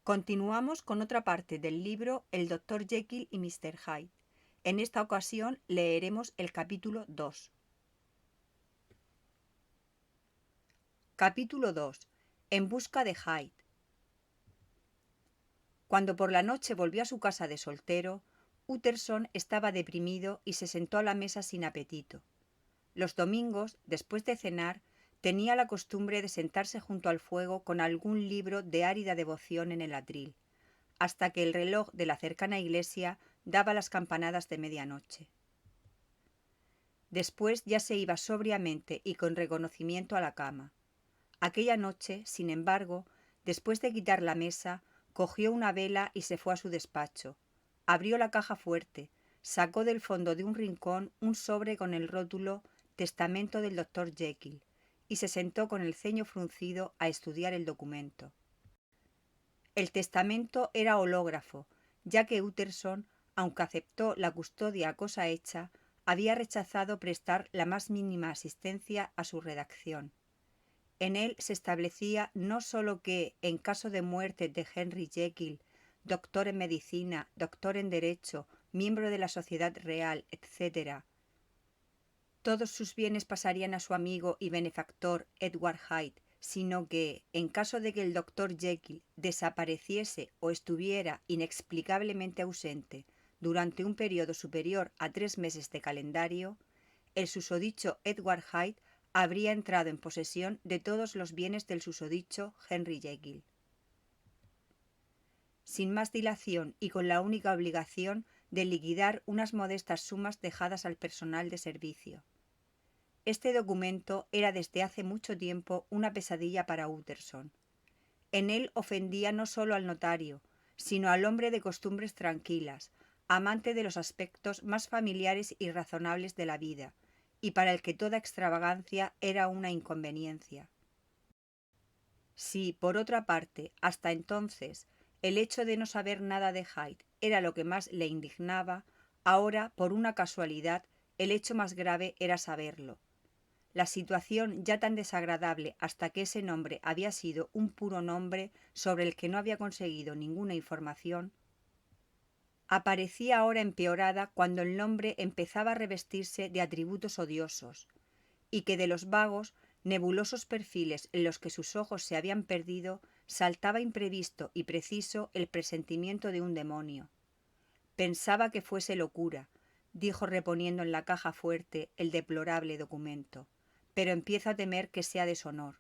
Continuamos con otra parte del libro El Dr. Jekyll y Mr. Hyde. En esta ocasión leeremos el capítulo 2. Capítulo 2. En busca de Hyde. Cuando por la noche volvió a su casa de soltero, Utterson estaba deprimido y se sentó a la mesa sin apetito. Los domingos, después de cenar, tenía la costumbre de sentarse junto al fuego con algún libro de árida devoción en el atril, hasta que el reloj de la cercana iglesia daba las campanadas de medianoche. Después ya se iba sobriamente y con reconocimiento a la cama. Aquella noche, sin embargo, después de quitar la mesa, cogió una vela y se fue a su despacho. Abrió la caja fuerte, sacó del fondo de un rincón un sobre con el rótulo Testamento del Dr. Jekyll y se sentó con el ceño fruncido a estudiar el documento. El testamento era hológrafo, ya que Utterson, aunque aceptó la custodia a cosa hecha, había rechazado prestar la más mínima asistencia a su redacción. En él se establecía no sólo que, en caso de muerte de Henry Jekyll, doctor en medicina, doctor en derecho, miembro de la Sociedad Real, etc., todos sus bienes pasarían a su amigo y benefactor Edward Hyde, sino que, en caso de que el Dr. Jekyll desapareciese o estuviera inexplicablemente ausente durante un periodo superior a 3 meses de calendario, el susodicho Edward Hyde habría entrado en posesión de todos los bienes del susodicho Henry Jekyll. Sin más dilación y con la única obligación de liquidar unas modestas sumas dejadas al personal de servicio. Este documento era desde hace mucho tiempo una pesadilla para Utterson. En él ofendía no solo al notario, sino al hombre de costumbres tranquilas, amante de los aspectos más familiares y razonables de la vida, y para el que toda extravagancia era una inconveniencia. Si, por otra parte, hasta entonces, el hecho de no saber nada de Hyde era lo que más le indignaba, ahora, por una casualidad, el hecho más grave era saberlo. La situación ya tan desagradable hasta que ese nombre había sido un puro nombre sobre el que no había conseguido ninguna información, aparecía ahora empeorada cuando el nombre empezaba a revestirse de atributos odiosos, y que de los vagos, nebulosos perfiles en los que sus ojos se habían perdido saltaba imprevisto y preciso el presentimiento de un demonio. Pensaba que fuese locura, dijo reponiendo en la caja fuerte el deplorable documento, pero empiezo a temer que sea deshonor.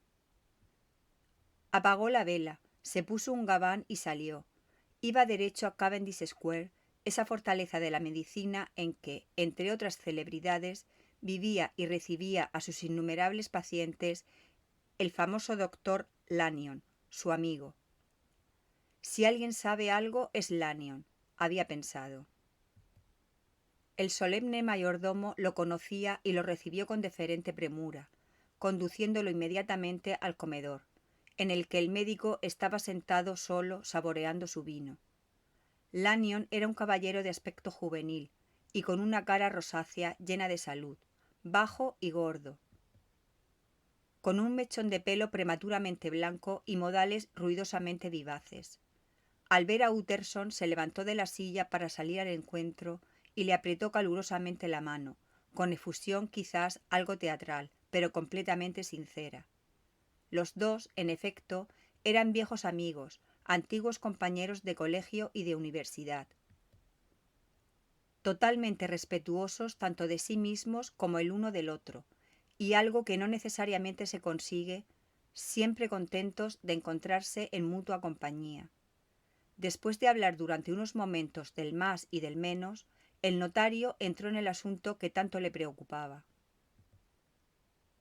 Apagó la vela, se puso un gabán y salió. Iba derecho a Cavendish Square, esa fortaleza de la medicina en que, entre otras celebridades, vivía y recibía a sus innumerables pacientes el famoso doctor Lanyon, su amigo. Si alguien sabe algo es Lanyon, había pensado. El solemne mayordomo lo conocía y lo recibió con deferente premura, conduciéndolo inmediatamente al comedor, en el que el médico estaba sentado solo saboreando su vino. Lanyon era un caballero de aspecto juvenil y con una cara rosácea llena de salud, bajo y gordo, con un mechón de pelo prematuramente blanco y modales ruidosamente vivaces. Al ver a Utterson se levantó de la silla para salir al encuentro y le apretó calurosamente la mano, con efusión quizás algo teatral, pero completamente sincera. Los dos, en efecto, eran viejos amigos, antiguos compañeros de colegio y de universidad. Totalmente respetuosos tanto de sí mismos como el uno del otro, y algo que no necesariamente se consigue, siempre contentos de encontrarse en mutua compañía. Después de hablar durante unos momentos del más y del menos, el notario entró en el asunto que tanto le preocupaba.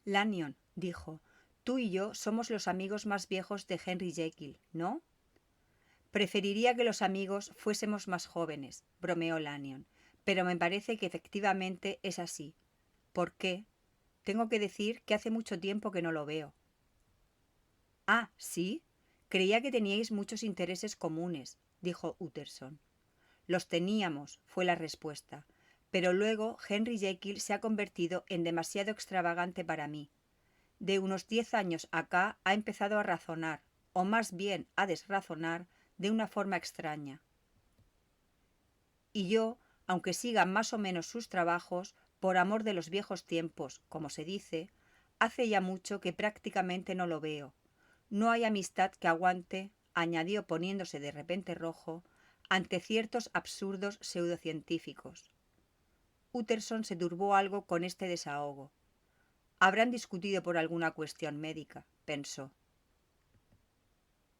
Lanyon, dijo, tú y yo somos los amigos más viejos de Henry Jekyll, ¿no? Preferiría que los amigos fuésemos más jóvenes, bromeó Lanyon, pero me parece que efectivamente es así. ¿Por qué? Tengo que decir que hace mucho tiempo que no lo veo. Ah, ¿sí? Creía que teníais muchos intereses comunes, dijo Utterson. Los teníamos, fue la respuesta, pero luego Henry Jekyll se ha convertido en demasiado extravagante para mí. De unos 10 años acá ha empezado a razonar, o más bien a desrazonar, de una forma extraña. Y yo, aunque siga más o menos sus trabajos, por amor de los viejos tiempos, como se dice, hace ya mucho que prácticamente no lo veo. No hay amistad que aguante, añadió poniéndose de repente rojo, ante ciertos absurdos pseudocientíficos. Utterson se turbó algo con este desahogo. Habrán discutido por alguna cuestión médica, pensó.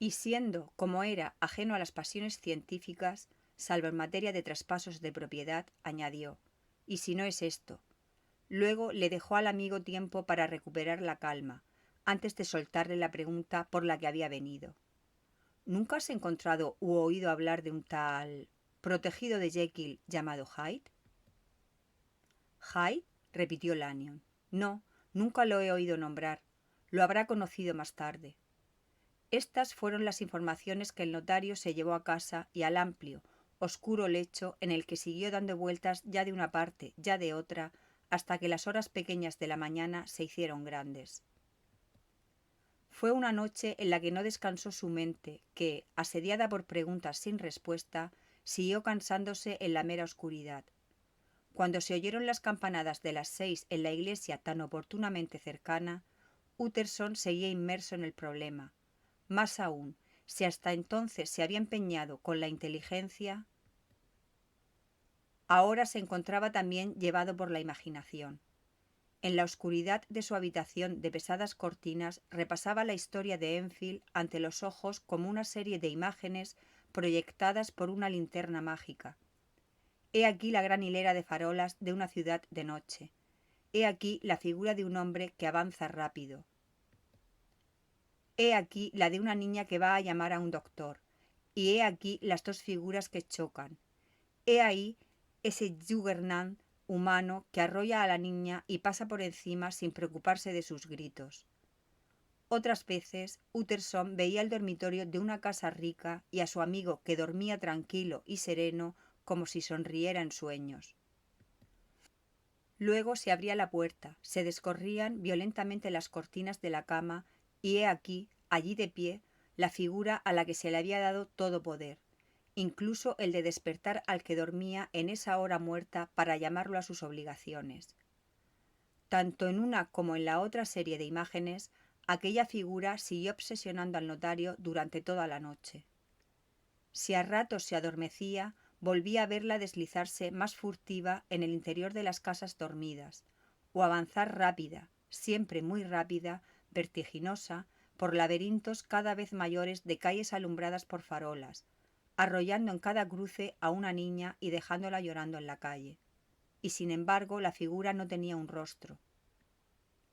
Y siendo, como era, ajeno a las pasiones científicas, salvo en materia de traspasos de propiedad, añadió, ¿y si no es esto? Luego le dejó al amigo tiempo para recuperar la calma, antes de soltarle la pregunta por la que había venido. ¿Nunca has encontrado u oído hablar de un tal protegido de Jekyll llamado Hyde? ¿Hyde? Repitió Lanyon. No, nunca lo he oído nombrar. Lo habrá conocido más tarde. Estas fueron las informaciones que el notario se llevó a casa y al amplio, oscuro lecho en el que siguió dando vueltas ya de una parte, ya de otra, hasta que las horas pequeñas de la mañana se hicieron grandes. Fue una noche en la que no descansó su mente, que, asediada por preguntas sin respuesta, siguió cansándose en la mera oscuridad. Cuando se oyeron las campanadas de las 6 en la iglesia tan oportunamente cercana, Utterson seguía inmerso en el problema. Más aún, si hasta entonces se había empeñado con la inteligencia, ahora se encontraba también llevado por la imaginación. En la oscuridad de su habitación de pesadas cortinas repasaba la historia de Enfield ante los ojos como una serie de imágenes proyectadas por una linterna mágica. He aquí la gran hilera de farolas de una ciudad de noche. He aquí la figura de un hombre que avanza rápido. He aquí la de una niña que va a llamar a un doctor. Y he aquí las dos figuras que chocan. He ahí ese juggernaut humano que arrolla a la niña y pasa por encima sin preocuparse de sus gritos. Otras veces, Utterson veía el dormitorio de una casa rica y a su amigo que dormía tranquilo y sereno como si sonriera en sueños. Luego se abría la puerta, se descorrían violentamente las cortinas de la cama y he aquí, allí de pie, la figura a la que se le había dado todo poder, incluso el de despertar al que dormía en esa hora muerta para llamarlo a sus obligaciones. Tanto en una como en la otra serie de imágenes, aquella figura siguió obsesionando al notario durante toda la noche. Si a ratos se adormecía, volvía a verla deslizarse más furtiva en el interior de las casas dormidas, o avanzar rápida, siempre muy rápida, vertiginosa, por laberintos cada vez mayores de calles alumbradas por farolas, arrollando en cada cruce a una niña y dejándola llorando en la calle. Y sin embargo la figura no tenía un rostro.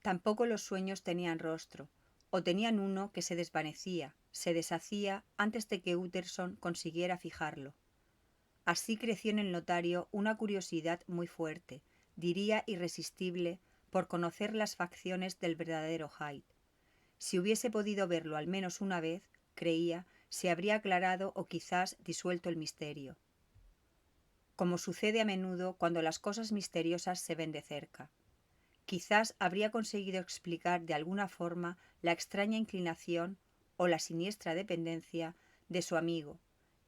Tampoco los sueños tenían rostro, o tenían uno que se desvanecía, se deshacía antes de que Utterson consiguiera fijarlo. Así creció en el notario una curiosidad muy fuerte, diría irresistible, por conocer las facciones del verdadero Hyde. Si hubiese podido verlo al menos una vez, creía, se habría aclarado o quizás disuelto el misterio. Como sucede a menudo cuando las cosas misteriosas se ven de cerca. Quizás habría conseguido explicar de alguna forma la extraña inclinación o la siniestra dependencia de su amigo,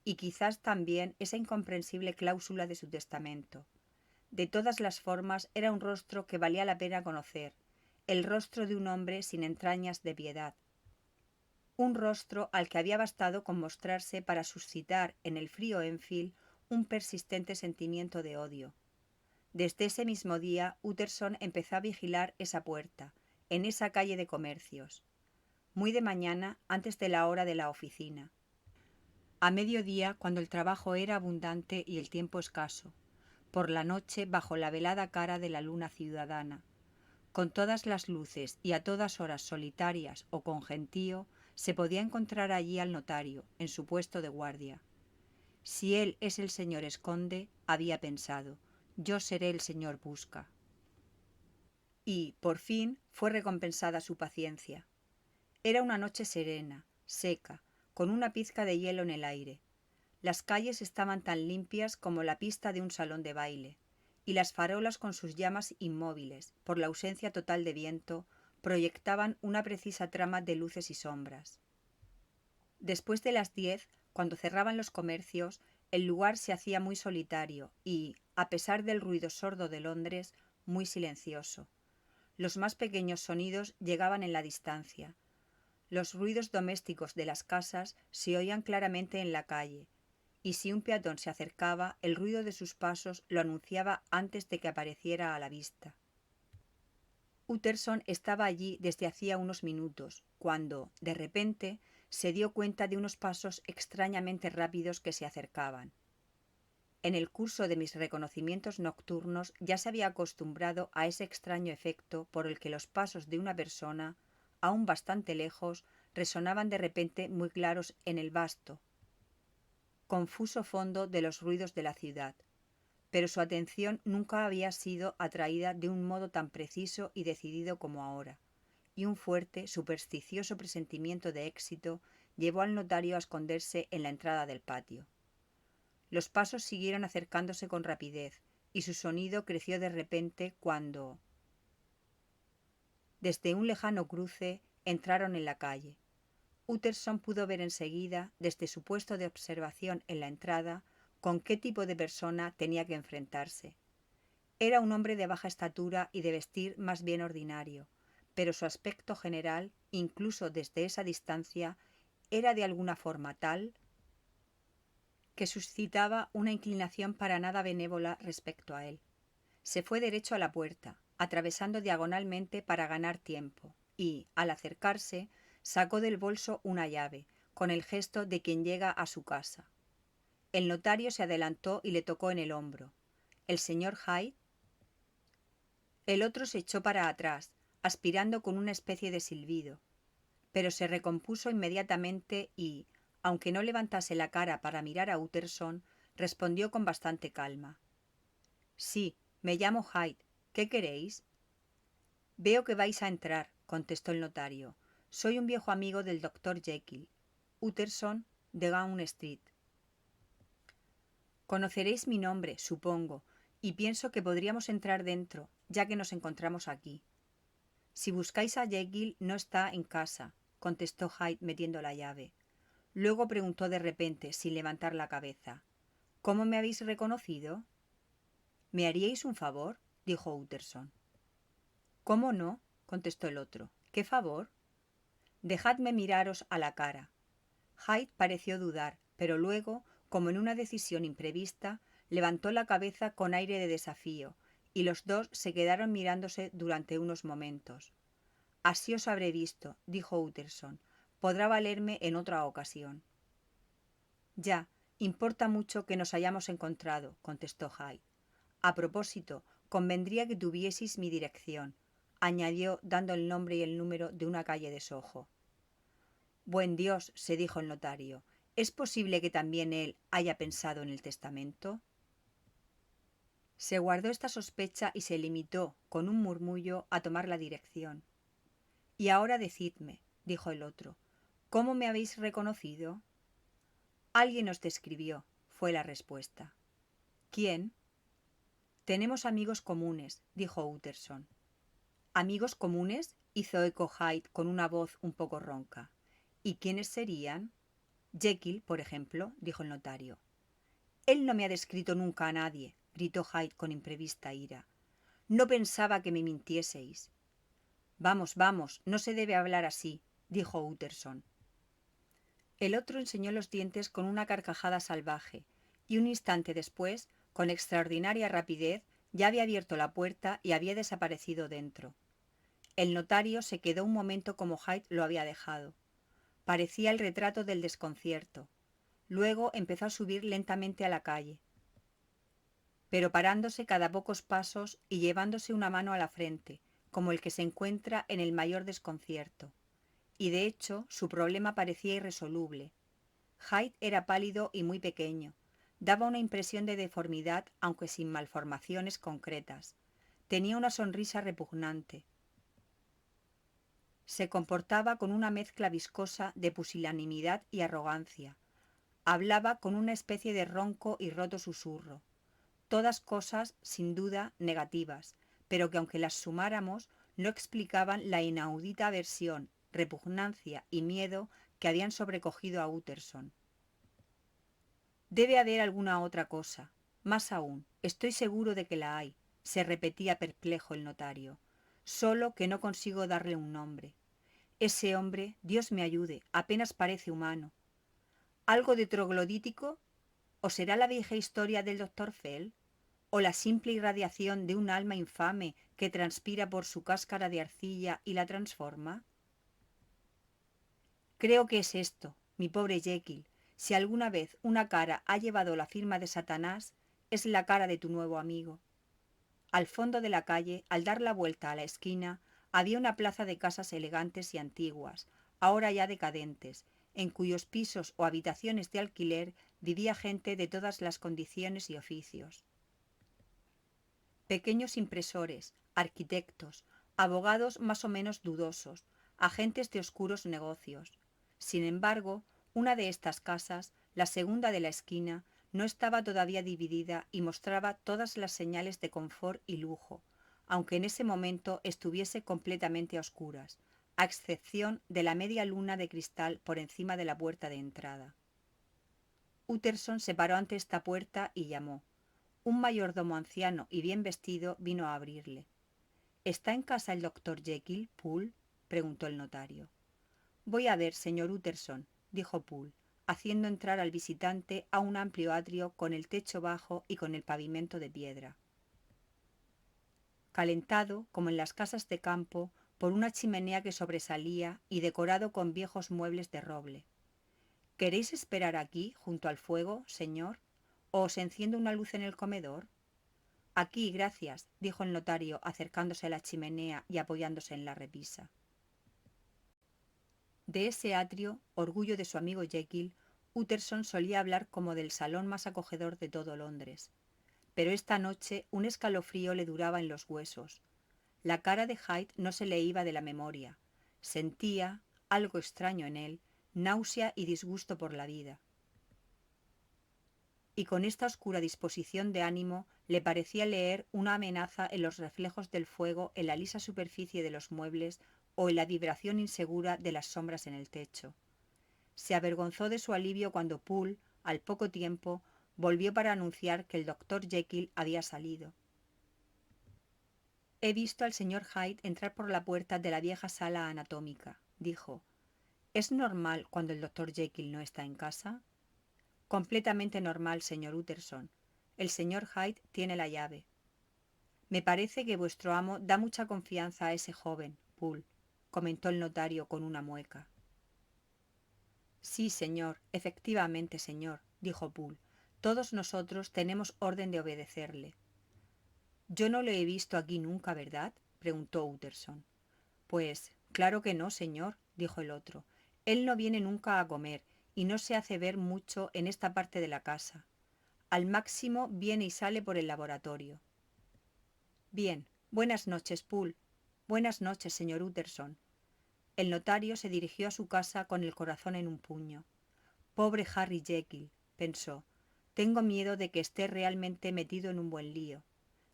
y quizás también esa incomprensible cláusula de su testamento. De todas las formas era un rostro que valía la pena conocer, el rostro de un hombre sin entrañas de piedad. Un rostro al que había bastado con mostrarse para suscitar en el frío Enfield un persistente sentimiento de odio. Desde ese mismo día, Utterson empezó a vigilar esa puerta, en esa calle de comercios. Muy de mañana, antes de la hora de la oficina. A mediodía, cuando el trabajo era abundante y el tiempo escaso. Por la noche, bajo la velada cara de la luna ciudadana. Con todas las luces y a todas horas solitarias o con gentío, se podía encontrar allí al notario, en su puesto de guardia. Si él es el señor Esconde, había pensado, yo seré el señor Busca. Y, por fin, fue recompensada su paciencia. Era una noche serena, seca, con una pizca de hielo en el aire. Las calles estaban tan limpias como la pista de un salón de baile, y las farolas con sus llamas inmóviles, por la ausencia total de viento, proyectaban una precisa trama de luces y sombras. Después de las 10, Cuando cerraban los comercios, el lugar se hacía muy solitario y, a pesar del ruido sordo de Londres, muy silencioso. Los más pequeños sonidos llegaban en la distancia. Los ruidos domésticos de las casas se oían claramente en la calle, y si un peatón se acercaba, el ruido de sus pasos lo anunciaba antes de que apareciera a la vista. Utterson estaba allí desde hacía unos minutos, cuando, de repente, se dio cuenta de unos pasos extrañamente rápidos que se acercaban. En el curso de mis reconocimientos nocturnos ya se había acostumbrado a ese extraño efecto por el que los pasos de una persona, aún bastante lejos, resonaban de repente muy claros en el vasto, confuso fondo de los ruidos de la ciudad. Pero su atención nunca había sido atraída de un modo tan preciso y decidido como ahora, y un fuerte, supersticioso presentimiento de éxito llevó al notario a esconderse en la entrada del patio. Los pasos siguieron acercándose con rapidez, y su sonido creció de repente cuando, desde un lejano cruce, entraron en la calle. Utterson pudo ver enseguida, desde su puesto de observación en la entrada, con qué tipo de persona tenía que enfrentarse. Era un hombre de baja estatura y de vestir más bien ordinario, pero su aspecto general, incluso desde esa distancia, era de alguna forma tal que suscitaba una inclinación para nada benévola respecto a él. Se fue derecho a la puerta, atravesando diagonalmente para ganar tiempo, y, al acercarse, sacó del bolso una llave, con el gesto de quien llega a su casa. El notario se adelantó y le tocó en el hombro. ¿El señor Hyde? El otro se echó para atrás, aspirando con una especie de silbido, pero se recompuso inmediatamente y, aunque no levantase la cara para mirar a Utterson, respondió con bastante calma. Sí, me llamo Hyde. ¿Qué queréis? Veo que vais a entrar, contestó el notario. Soy un viejo amigo del doctor Jekyll, Utterson, de Gown Street. Conoceréis mi nombre, supongo, y pienso que podríamos entrar dentro, ya que nos encontramos aquí. Si buscáis a Jekyll, no está en casa, contestó Hyde metiendo la llave. Luego preguntó de repente, sin levantar la cabeza. ¿Cómo me habéis reconocido? ¿Me haríais un favor? Dijo Utterson. ¿Cómo no? Contestó el otro. ¿Qué favor? Dejadme miraros a la cara. Hyde pareció dudar, pero luego, como en una decisión imprevista, levantó la cabeza con aire de desafío, y los dos se quedaron mirándose durante unos momentos. Así os habré visto, dijo Utterson. Podrá valerme en otra ocasión. Ya, importa mucho que nos hayamos encontrado, contestó Hyde. A propósito, convendría que tuvieseis mi dirección, añadió dando el nombre y el número de una calle de Soho. Buen Dios, se dijo el notario, ¿es posible que también él haya pensado en el testamento? Se guardó esta sospecha y se limitó, con un murmullo, a tomar la dirección. Y ahora decidme, dijo el otro, ¿cómo me habéis reconocido? Alguien os describió, fue la respuesta. ¿Quién? Tenemos amigos comunes, dijo Utterson. ¿Amigos comunes? Hizo eco Hyde con una voz un poco ronca. ¿Y quiénes serían? Jekyll, por ejemplo, dijo el notario. Él no me ha descrito nunca a nadie, gritó Hyde con imprevista ira. No pensaba que me mintieseis. Vamos, vamos, no se debe hablar así, dijo Utterson. El otro enseñó los dientes con una carcajada salvaje, y un instante después, con extraordinaria rapidez, ya había abierto la puerta y había desaparecido dentro. El notario se quedó un momento como Hyde lo había dejado. Parecía el retrato del desconcierto. Luego empezó a subir lentamente a la calle, pero parándose cada pocos pasos y llevándose una mano a la frente, como el que se encuentra en el mayor desconcierto. Y de hecho su problema parecía irresoluble. Hyde era pálido y muy pequeño. Daba una impresión de deformidad, aunque sin malformaciones concretas. Tenía una sonrisa repugnante. Se comportaba con una mezcla viscosa de pusilanimidad y arrogancia. Hablaba con una especie de ronco y roto susurro. Todas cosas, sin duda, negativas, pero que aunque las sumáramos, no explicaban la inaudita aversión, repugnancia y miedo que habían sobrecogido a Utterson. Debe haber alguna otra cosa. Más aún, estoy seguro de que la hay, se repetía perplejo el notario. Solo que no consigo darle un nombre. Ese hombre, Dios me ayude, apenas parece humano. ¿Algo de troglodítico? ¿O será la vieja historia del doctor Fell? ¿O la simple irradiación de un alma infame que transpira por su cáscara de arcilla y la transforma? Creo que es esto, mi pobre Jekyll. Si alguna vez una cara ha llevado la firma de Satanás, es la cara de tu nuevo amigo. Al fondo de la calle, al dar la vuelta a la esquina, había una plaza de casas elegantes y antiguas, ahora ya decadentes, en cuyos pisos o habitaciones de alquiler vivía gente de todas las condiciones y oficios. Pequeños impresores, arquitectos, abogados más o menos dudosos, agentes de oscuros negocios. Sin embargo, una de estas casas, la segunda de la esquina, no estaba todavía dividida y mostraba todas las señales de confort y lujo, aunque en ese momento estuviese completamente a oscuras, a excepción de la media luna de cristal por encima de la puerta de entrada. Utterson se paró ante esta puerta y llamó. Un mayordomo anciano y bien vestido vino a abrirle. ¿Está en casa el doctor Jekyll, Poole?, preguntó el notario. Voy a ver, señor Utterson, dijo Poole, haciendo entrar al visitante a un amplio atrio con el techo bajo y con el pavimento de piedra. Calentado, como en las casas de campo, por una chimenea que sobresalía y decorado con viejos muebles de roble. ¿Queréis esperar aquí, junto al fuego, señor? ¿O os enciendo una luz en el comedor? Aquí, gracias, dijo el notario, acercándose a la chimenea y apoyándose en la repisa. De ese atrio, orgullo de su amigo Jekyll, Utterson solía hablar como del salón más acogedor de todo Londres. Pero esta noche un escalofrío le duraba en los huesos. La cara de Hyde no se le iba de la memoria. Sentía, algo extraño en él, náusea y disgusto por la vida. Y con esta oscura disposición de ánimo le parecía leer una amenaza en los reflejos del fuego en la lisa superficie de los muebles o en la vibración insegura de las sombras en el techo. Se avergonzó de su alivio cuando Poole, al poco tiempo, volvió para anunciar que el doctor Jekyll había salido. He visto al señor Hyde entrar por la puerta de la vieja sala anatómica, dijo. ¿Es normal cuando el doctor Jekyll no está en casa? Completamente normal, señor Utterson. El señor Hyde tiene la llave. Me parece que vuestro amo da mucha confianza a ese joven, Poole, comentó el notario con una mueca. Sí, señor, efectivamente, señor, dijo Poole. Todos nosotros tenemos orden de obedecerle. Yo no lo he visto aquí nunca, ¿verdad?, preguntó Utterson. Pues, claro que no, señor, dijo el otro. Él no viene nunca a comer y no se hace ver mucho en esta parte de la casa. Al máximo viene y sale por el laboratorio. Bien, buenas noches, Poole. Buenas noches, señor Utterson. El notario se dirigió a su casa con el corazón en un puño. Pobre Harry Jekyll, pensó. Tengo miedo de que esté realmente metido en un buen lío.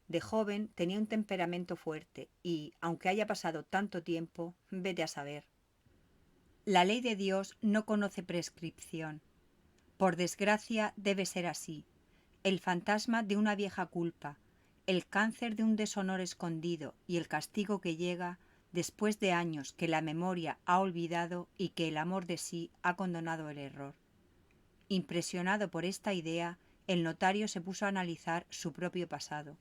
De joven tenía un temperamento fuerte y, aunque haya pasado tanto tiempo, vete a saber. La ley de Dios no conoce prescripción. Por desgracia debe ser así. El fantasma de una vieja culpa, el cáncer de un deshonor escondido y el castigo que llega después de años que la memoria ha olvidado y que el amor de sí ha condonado el error. Impresionado por esta idea, el notario se puso a analizar su propio pasado.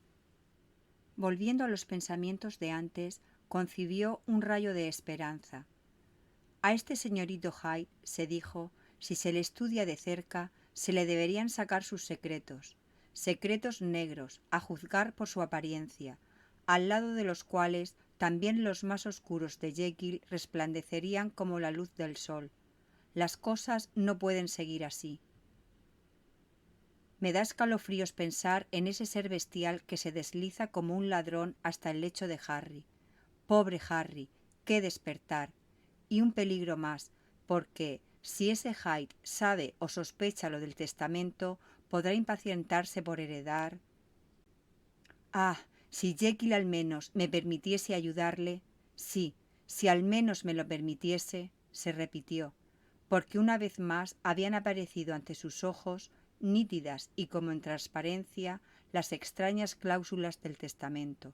Volviendo a los pensamientos de antes, concibió un rayo de esperanza. A este señorito Hyde, se dijo, si se le estudia de cerca, se le deberían sacar sus secretos, secretos negros, a juzgar por su apariencia, al lado de los cuales también los más oscuros de Jekyll resplandecerían como la luz del sol. Las cosas no pueden seguir así. Me da escalofríos pensar en ese ser bestial que se desliza como un ladrón hasta el lecho de Harry. Pobre Harry, qué despertar. Y un peligro más, porque si ese Hyde sabe o sospecha lo del testamento, podrá impacientarse por heredar. Ah, si Jekyll al menos me permitiese ayudarle. Sí, si al menos me lo permitiese, se repitió, porque una vez más habían aparecido ante sus ojos nítidas y como en transparencia las extrañas cláusulas del testamento.